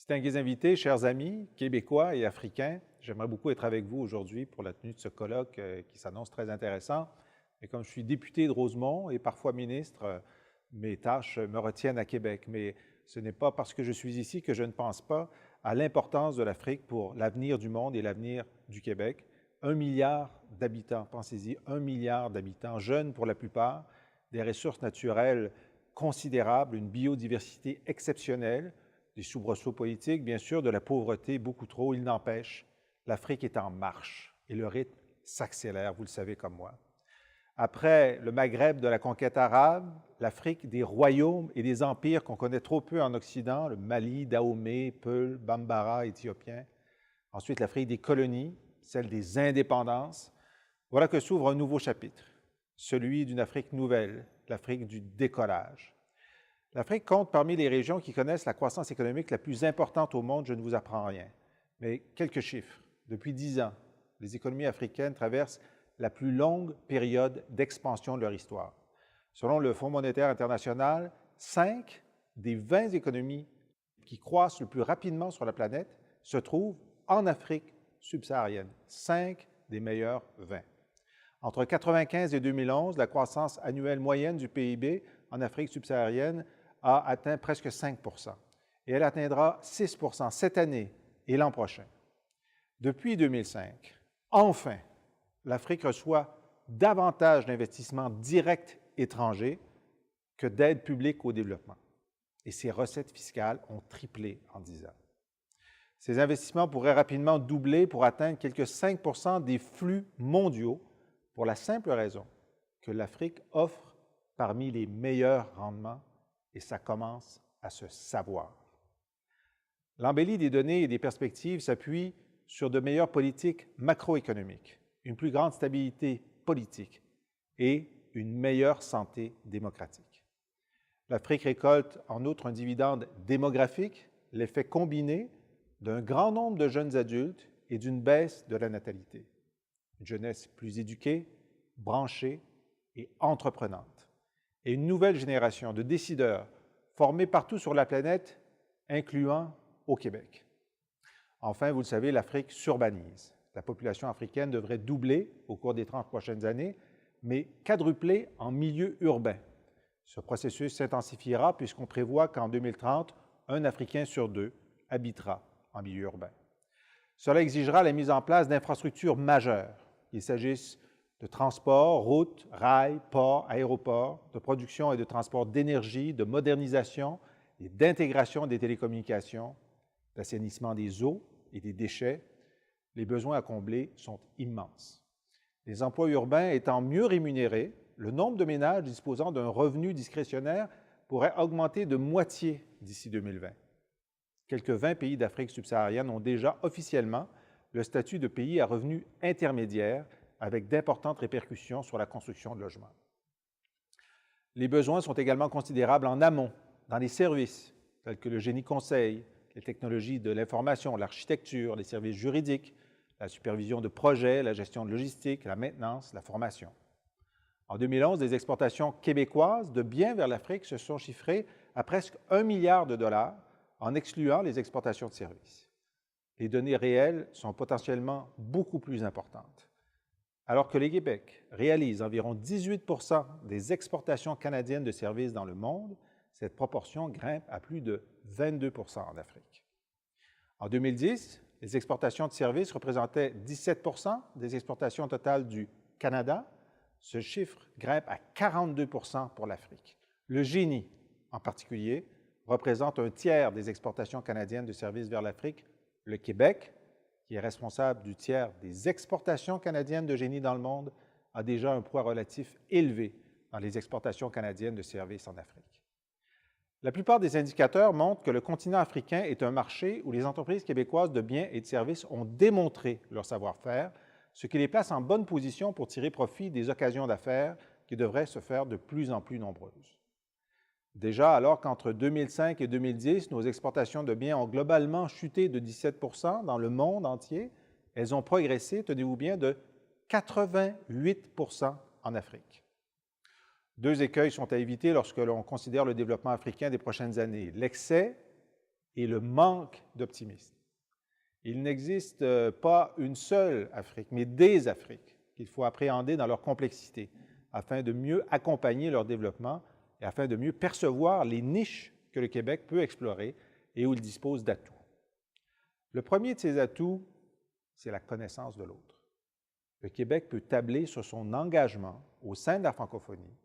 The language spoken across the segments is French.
Distingués invités, chers amis, québécois et africains, j'aimerais beaucoup être avec vous aujourd'hui pour la tenue de ce colloque qui s'annonce très intéressant. Et comme je suis député de Rosemont et parfois ministre, mes tâches me retiennent à Québec. Mais ce n'est pas parce que je suis ici que je ne pense pas à l'importance de l'Afrique pour l'avenir du monde et l'avenir du Québec. 1 milliard d'habitants, pensez-y, 1 milliard d'habitants, jeunes pour la plupart, des ressources naturelles considérables, une biodiversité exceptionnelle, des soubresauts politiques, bien sûr, de la pauvreté, beaucoup trop. Il n'empêche, l'Afrique est en marche et le rythme s'accélère, vous le savez comme moi. Après le Maghreb de la conquête arabe, l'Afrique des royaumes et des empires qu'on connaît trop peu en Occident, le Mali, Dahomey, Peul, Bambara, éthiopien. Ensuite, l'Afrique des colonies, celle des indépendances. Voilà que s'ouvre un nouveau chapitre, celui d'une Afrique nouvelle, l'Afrique du décollage. L'Afrique compte parmi les régions qui connaissent la croissance économique la plus importante au monde, je ne vous apprends rien. Mais quelques chiffres. Depuis 10 ans, les économies africaines traversent la plus longue période d'expansion de leur histoire. Selon le Fonds monétaire international, 5 des 20 économies qui croissent le plus rapidement sur la planète se trouvent en Afrique subsaharienne. 5 des meilleurs 20. Entre 1995 et 2011, la croissance annuelle moyenne du PIB en Afrique subsaharienne a atteint presque 5 % et elle atteindra 6 % cette année et l'an prochain. Depuis 2005, enfin, l'Afrique reçoit davantage d'investissements directs étrangers que d'aides publiques au développement. Et ses recettes fiscales ont triplé en 10 ans. Ces investissements pourraient rapidement doubler pour atteindre quelques 5 % des flux mondiaux pour la simple raison que l'Afrique offre parmi les meilleurs rendements et ça commence à se savoir. L'embellie des données et des perspectives s'appuie sur de meilleures politiques macroéconomiques, une plus grande stabilité politique et une meilleure santé démocratique. L'Afrique récolte en outre un dividende démographique, l'effet combiné d'un grand nombre de jeunes adultes et d'une baisse de la natalité. Une jeunesse plus éduquée, branchée et entreprenante. Et une nouvelle génération de décideurs formés partout sur la planète, incluant au Québec. Enfin, vous le savez, l'Afrique s'urbanise. La population africaine devrait doubler au cours des 30 prochaines années, mais quadrupler en milieu urbain. Ce processus s'intensifiera puisqu'on prévoit qu'en 2030, un Africain sur 2 habitera en milieu urbain. Cela exigera la mise en place d'infrastructures majeures, qu'il s'agisse de transport, routes, rails, ports, aéroports, de production et de transport d'énergie, de modernisation et d'intégration des télécommunications, d'assainissement des eaux et des déchets. Les besoins à combler sont immenses. Les emplois urbains étant mieux rémunérés, le nombre de ménages disposant d'un revenu discrétionnaire pourrait augmenter de moitié d'ici 2020. Quelques 20 pays d'Afrique subsaharienne ont déjà officiellement le statut de pays à revenu intermédiaire avec d'importantes répercussions sur la construction de logements. Les besoins sont également considérables en amont, dans les services tels que le génie conseil, les technologies de l'information, l'architecture, les services juridiques, la supervision de projets, la gestion de logistique, la maintenance, la formation. En 2011, les exportations québécoises de biens vers l'Afrique se sont chiffrées à presque 1 milliard de dollars en excluant les exportations de services. Les données réelles sont potentiellement beaucoup plus importantes. Alors que le Québec réalise environ 18 % des exportations canadiennes de services dans le monde, cette proportion grimpe à plus de 22 % en Afrique. En 2010, les exportations de services représentaient 17 % des exportations totales du Canada. Ce chiffre grimpe à 42 % pour l'Afrique. Le génie, en particulier, représente un tiers des exportations canadiennes de services vers l'Afrique. Le Québec, qui est responsable du tiers des exportations canadiennes de génie dans le monde, a déjà un poids relatif élevé dans les exportations canadiennes de services en Afrique. La plupart des indicateurs montrent que le continent africain est un marché où les entreprises québécoises de biens et de services ont démontré leur savoir-faire, ce qui les place en bonne position pour tirer profit des occasions d'affaires qui devraient se faire de plus en plus nombreuses. Déjà, alors qu'entre 2005 et 2010, nos exportations de biens ont globalement chuté de 17 % dans le monde entier, elles ont progressé, tenez-vous bien, de 88 % en Afrique. 2 écueils sont à éviter lorsque l'on considère le développement africain des prochaines années, l'excès et le manque d'optimisme. Il n'existe pas une seule Afrique, mais des Afriques qu'il faut appréhender dans leur complexité afin de mieux accompagner leur développement et afin de mieux percevoir les niches que le Québec peut explorer et où il dispose d'atouts. Le premier de ces atouts, c'est la connaissance de l'autre. Le Québec peut tabler sur son engagement au sein de la francophonie,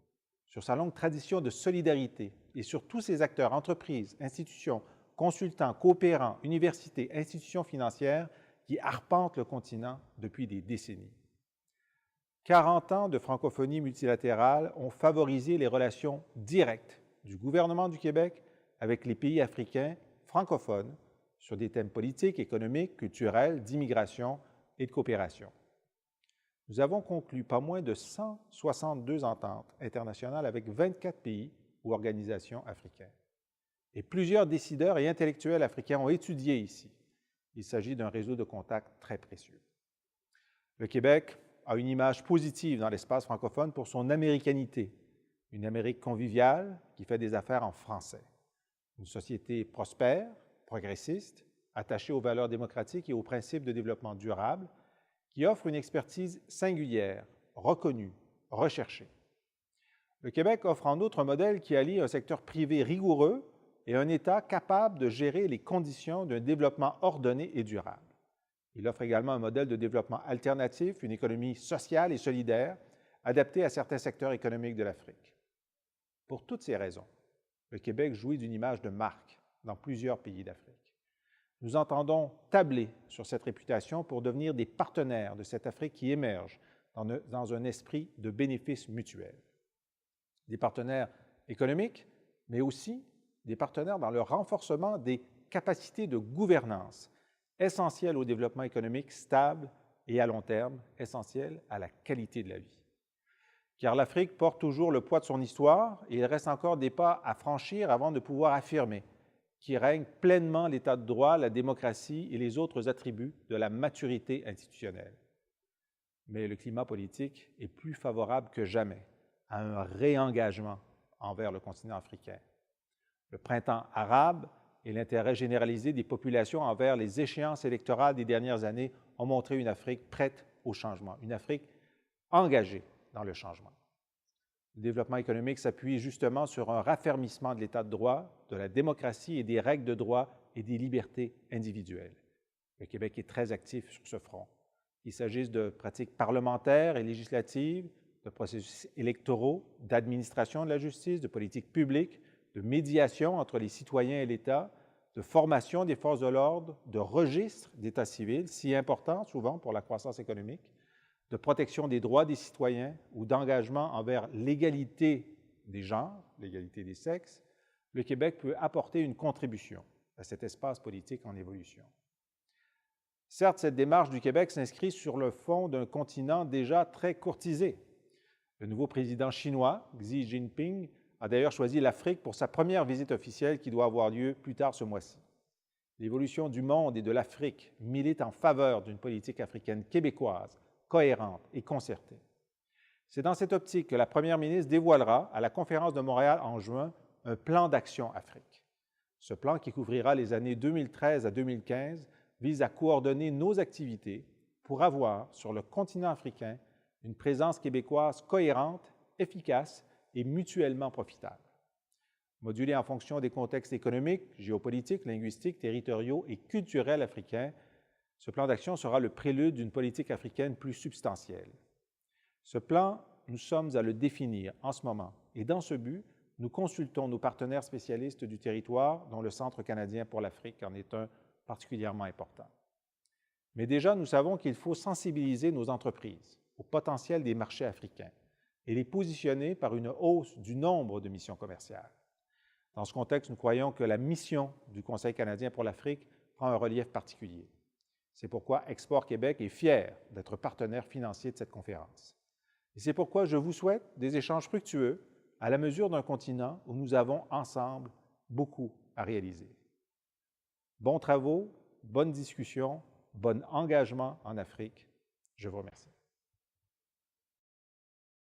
sur sa longue tradition de solidarité et sur tous ses acteurs, entreprises, institutions, consultants, coopérants, universités, institutions financières qui arpentent le continent depuis des décennies. 40 ans de francophonie multilatérale ont favorisé les relations directes du gouvernement du Québec avec les pays africains francophones sur des thèmes politiques, économiques, culturels, d'immigration et de coopération. Nous avons conclu pas moins de 162 ententes internationales avec 24 pays ou organisations africains. Et plusieurs décideurs et intellectuels africains ont étudié ici. Il s'agit d'un réseau de contacts très précieux. Le Québec a une image positive dans l'espace francophone pour son américanité, une Amérique conviviale qui fait des affaires en français, une société prospère, progressiste, attachée aux valeurs démocratiques et aux principes de développement durable, qui offre une expertise singulière, reconnue, recherchée. Le Québec offre en outre un modèle qui allie un secteur privé rigoureux et un État capable de gérer les conditions d'un développement ordonné et durable. Il offre également un modèle de développement alternatif, une économie sociale et solidaire, adaptée à certains secteurs économiques de l'Afrique. Pour toutes ces raisons, le Québec jouit d'une image de marque dans plusieurs pays d'Afrique. Nous entendons tabler sur cette réputation pour devenir des partenaires de cette Afrique qui émerge dans un esprit de bénéfice mutuel. Des partenaires économiques, mais aussi des partenaires dans le renforcement des capacités de gouvernance, essentielles au développement économique stable et à long terme, essentielles à la qualité de la vie. Car l'Afrique porte toujours le poids de son histoire et il reste encore des pas à franchir avant de pouvoir affirmer qu'il règne pleinement l'État de droit, la démocratie et les autres attributs de la maturité institutionnelle. Mais le climat politique est plus favorable que jamais à un réengagement envers le continent africain. Le printemps arabe et l'intérêt généralisé des populations envers les échéances électorales des dernières années ont montré une Afrique prête au changement, une Afrique engagée dans le changement. Le développement économique s'appuie justement sur un raffermissement de l'État de droit, de la démocratie et des règles de droit et des libertés individuelles. Le Québec est très actif sur ce front, qu'il s'agisse de pratiques parlementaires et législatives, de processus électoraux, d'administration de la justice, de politique publique, de médiation entre les citoyens et l'État, de formation des forces de l'ordre, de registre d'état civil, si important souvent pour la croissance économique, de protection des droits des citoyens ou d'engagement envers l'égalité des genres, l'égalité des sexes, le Québec peut apporter une contribution à cet espace politique en évolution. Certes, cette démarche du Québec s'inscrit sur le fond d'un continent déjà très courtisé. Le nouveau président chinois, Xi Jinping, a d'ailleurs choisi l'Afrique pour sa première visite officielle qui doit avoir lieu plus tard ce mois-ci. L'évolution du monde et de l'Afrique milite en faveur d'une politique africaine québécoise, cohérente et concertée. C'est dans cette optique que la première ministre dévoilera à la conférence de Montréal en juin un plan d'action Afrique. Ce plan, qui couvrira les années 2013 à 2015, vise à coordonner nos activités pour avoir, sur le continent africain, une présence québécoise cohérente, efficace et mutuellement profitable. Modulé en fonction des contextes économiques, géopolitiques, linguistiques, territoriaux et culturels africains, ce plan d'action sera le prélude d'une politique africaine plus substantielle. Ce plan, nous sommes à le définir en ce moment et dans ce but, nous consultons nos partenaires spécialistes du territoire, dont le Centre canadien pour l'Afrique en est un particulièrement important. Mais déjà, nous savons qu'il faut sensibiliser nos entreprises au potentiel des marchés africains et les positionner par une hausse du nombre de missions commerciales. Dans ce contexte, nous croyons que la mission du Conseil canadien pour l'Afrique prend un relief particulier. C'est pourquoi Export Québec est fier d'être partenaire financier de cette conférence. Et c'est pourquoi je vous souhaite des échanges fructueux à la mesure d'un continent où nous avons ensemble beaucoup à réaliser. Bons travaux, bonnes discussions, bon engagement en Afrique. Je vous remercie.